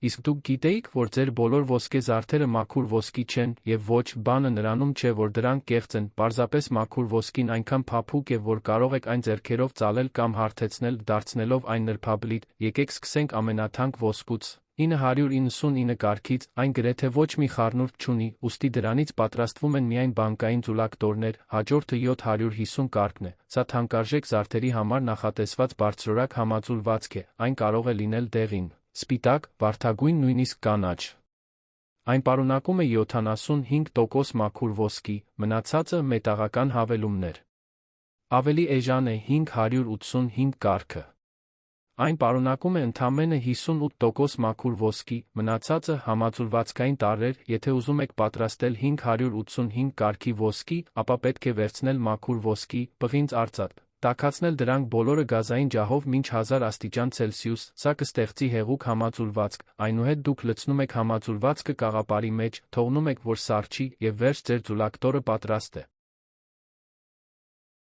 Իսկ դուք գիտեիք, որ ձեր բոլոր ոսկե զարդերը մաքուր ոսկի չեն, եւ ոչ, բանը նրանում չէ, որ դրանք կեղծ են, պարզապես մաքուր ոսկին այնքան փափուկ է, որ կարող եք այն ձեռքերով ծալել կամ հարթեցնել, դարձնելով այն նրբաբլիթ։ Եկեք սկսենք ամենաթանկ ոսկուց։ 999 կարգից, այն գրեթե ոչ մի խառնուրդ չունի, ուստի դրանից պատրաստվում են միայն բանկային ծուլակտորներ, հաջորդը 750 կարգն է, սա թանկարժեք զարդերի համար նախատեսված բարձրորակ համաձուլվածք է, այն կարող է լինել դեղին, սպիտակ, վարդագույն, նույնիսկ կանաչ։ Այն պարունակում է 75% մաքուր ոսկի, մնացածը մետաղական հավելումներ։ Ավելի էժան է 585 կարգը։ Այն պարունակում է ընդամենը 58% մաքուր ոսկի, մնացածը համաձուլվածքային տարրեր։ Եթե ուզում եք պատրաստել 585 կարգի ոսկի, ապա պետք է վերցնել մաքուր ոսկի, պղինձ արծաթ, տաքացնել դրանք բոլորը գազային ջահով մինչ 1000 աստիճան Ցելսիուս, սա կստեղծի հեղուկ համաձուլվածք, այնուհետ դուք լցնում եք համաձուլվածքը կաղապարի մեջ, թողնում եք, որ սառչի, եւ վերջ ձեր ձուլակտորը պատրաստ է։